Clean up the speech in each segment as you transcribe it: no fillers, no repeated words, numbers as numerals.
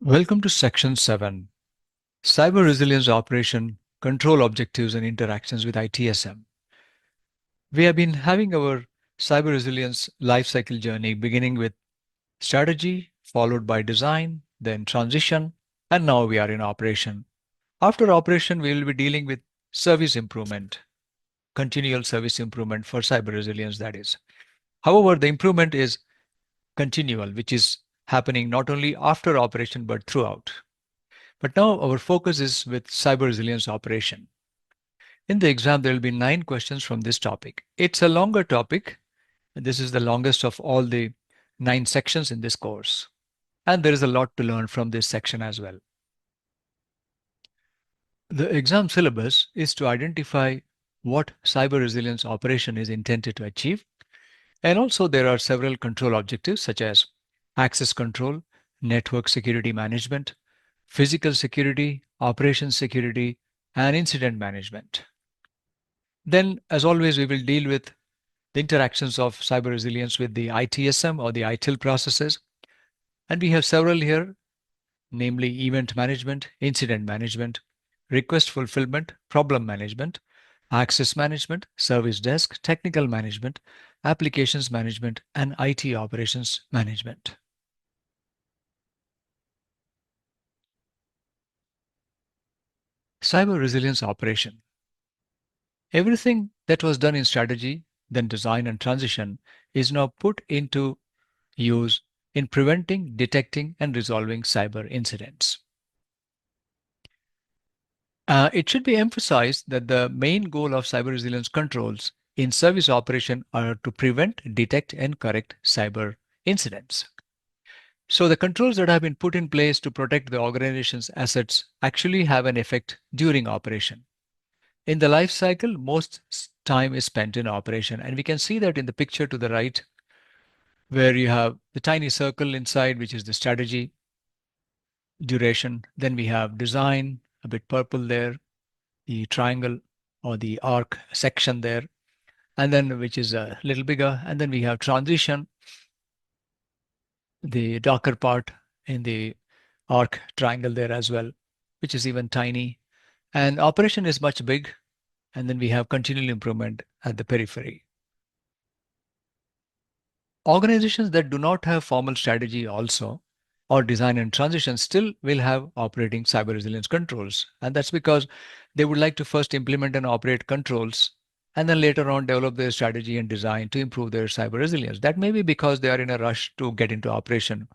Welcome to Section 7, Cyber Resilience Operation, Control Objectives and Interactions with ITSM. We have been having our cyber resilience lifecycle journey beginning with strategy, followed by design, then transition, and now we are in operation. After operation, we will be dealing with service improvement, continual service improvement for cyber resilience, that is. However, the improvement is continual, which is happening not only after operation but throughout. But now our focus is with cyber resilience operation. In the exam, there will be 9 questions from this topic. It's a longer topic. This is the longest of all the 9 sections in this course. And there is a lot to learn from this section as well. The exam syllabus is to identify what cyber resilience operation is intended to achieve. And also there are several control objectives such as access control, network security management, physical security, operations security, and incident management. Then, as always, we will deal with the interactions of cyber resilience with the ITSM or the ITIL processes. And we have several here, namely event management, incident management, request fulfillment, problem management, access management, service desk, technical management, applications management, and IT operations management. Cyber resilience operation. Everything that was done in strategy, then design and transition is now put into use in preventing, detecting, and resolving cyber incidents. It should be emphasized that the main goal of cyber resilience controls in service operation are to prevent, detect, and correct cyber incidents. So the controls that have been put in place to protect the organization's assets actually have an effect during operation. In the life cycle, most time is spent in operation, and we can see that in the picture to the right, where you have the tiny circle inside, which is the strategy duration. Then we have design, a bit purple there, the triangle or the arc section there, and then which is a little bigger. And then we have transition, the darker part in the arc triangle there as well, which is even tiny. And operation is much big. And then we have continual improvement at the periphery. Organizations that do not have formal strategy also or design and transition still will have operating cyber resilience controls. And that's because they would like to first implement and operate controls and then later on develop their strategy and design to improve their cyber resilience. That may be because they are in a rush to get into operation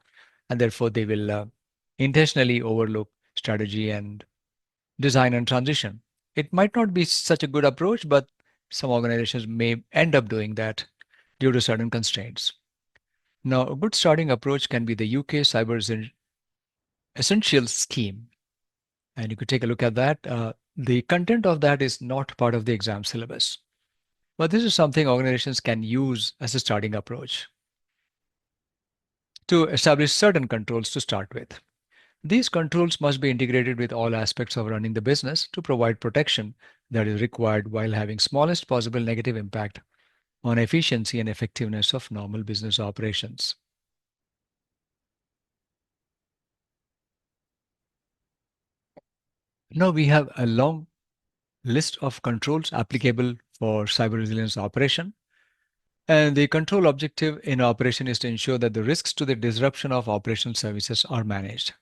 and therefore they will intentionally overlook strategy and design and transition. It might not be such a good approach, but some organizations may end up doing that due to certain constraints. Now, a good starting approach can be the UK Cyber Essentials Scheme. And you could take a look at that. The content of that is not part of the exam syllabus. But this is something organizations can use as a starting approach to establish certain controls to start with. These controls must be integrated with all aspects of running the business to provide protection that is required while having smallest possible negative impact on efficiency and effectiveness of normal business operations. Now we have a long list of controls applicable for cyber resilience operation. And the control objective in operation is to ensure that the risks to the disruption of operational services are managed.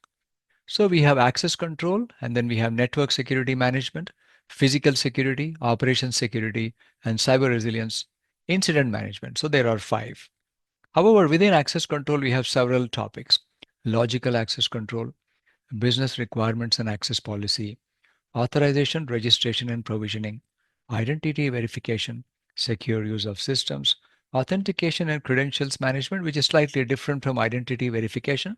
So we have access control, and then we have network security management, physical security, operations security, and cyber resilience incident management. So there are 5. However, within access control, we have several topics: logical access control, business requirements and access policy, authorization, registration and provisioning, identity verification, secure use of systems, authentication and credentials management, which is slightly different from identity verification.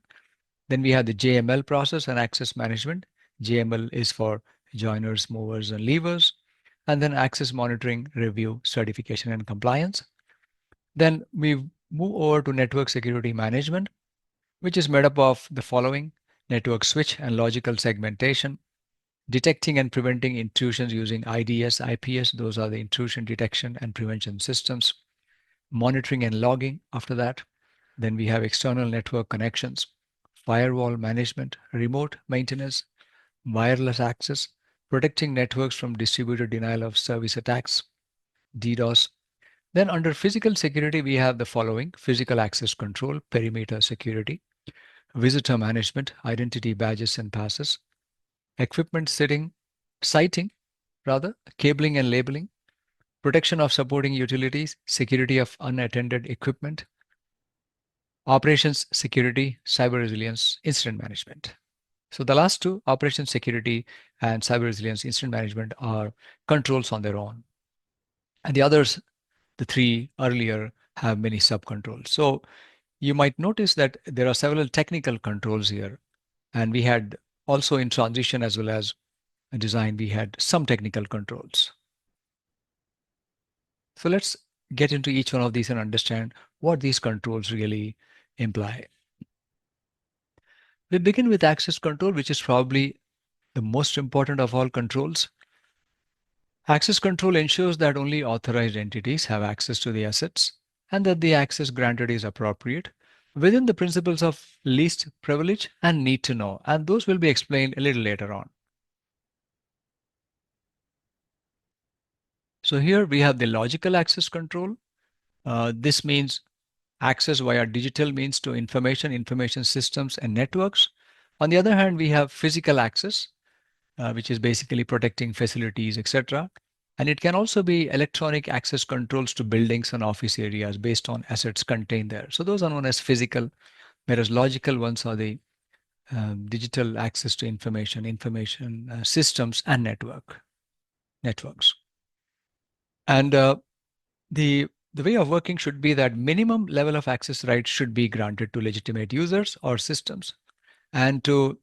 Then we have the JML process and access management. JML is for joiners, movers, and leavers. And then access monitoring, review, certification, and compliance. Then we move over to network security management, which is made up of the following: network switch and logical segmentation, detecting and preventing intrusions using IDS, IPS. Those are the intrusion detection and prevention systems. Monitoring and logging after that. Then we have external network connections, firewall management, remote maintenance, wireless access, protecting networks from distributed denial of service attacks, DDoS. Then under physical security, we have the following: physical access control, perimeter security, visitor management, identity badges and passes, equipment siting, cabling and labeling, protection of supporting utilities, security of unattended equipment, operations security, cyber resilience, incident management. So the last two, operation security and cyber resilience incident management, are controls on their own. And the others, the three earlier, have many sub-controls. So you might notice that there are several technical controls here. And we had also in transition as well as design, we had some technical controls. So let's get into each one of these and understand what these controls really imply. We begin with access control, which is probably the most important of all controls. Access control ensures that only authorized entities have access to the assets and that the access granted is appropriate within the principles of least privilege and need to know. And those will be explained a little later on. So here we have the logical access control. This means access via digital means to information systems and networks. On the other hand, we have physical access, which is basically protecting facilities, etc. And it can also be electronic access controls to buildings and office areas based on assets contained there. So those are known as physical, whereas logical ones are the digital access to information systems and networks. And the way of working should be that minimum level of access rights should be granted to legitimate users or systems, and to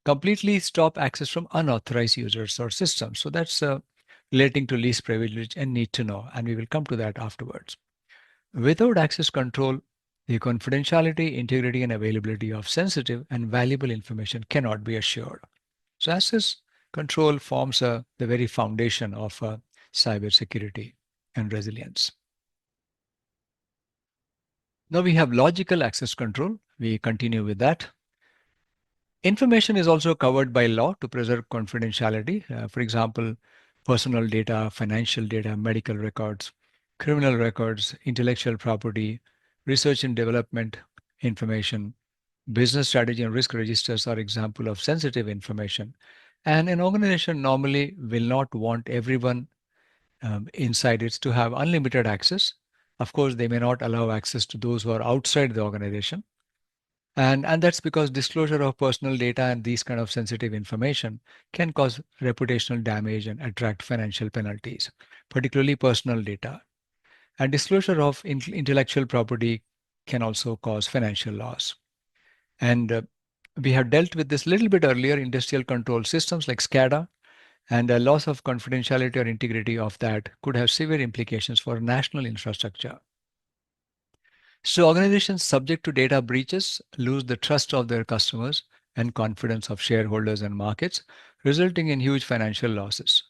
completely stop access from unauthorized users or systems. So that's relating to least privilege and need to know, and we will come to that afterwards. Without access control, the confidentiality, integrity, and availability of sensitive and valuable information cannot be assured. So access control forms the very foundation of cybersecurity and resilience. Now we have logical access control. We continue with that. Information is also covered by law to preserve confidentiality. For example, personal data, financial data, medical records, criminal records, intellectual property, research and development information, business strategy and risk registers are example of sensitive information. And an organization normally will not want everyone inside it to have unlimited access. Of course, they may not allow access to those who are outside the organization. And that's because disclosure of personal data and these kind of sensitive information can cause reputational damage and attract financial penalties, particularly personal data. And disclosure of intellectual property can also cause financial loss. And we have dealt with this a little bit earlier, industrial control systems like SCADA, and a loss of confidentiality or integrity of that could have severe implications for national infrastructure. So organizations subject to data breaches lose the trust of their customers and confidence of shareholders and markets, resulting in huge financial losses.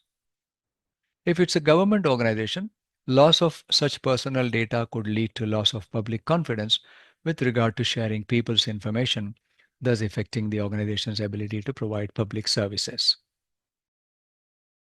If it's a government organization, loss of such personal data could lead to loss of public confidence with regard to sharing people's information, thus affecting the organization's ability to provide public services.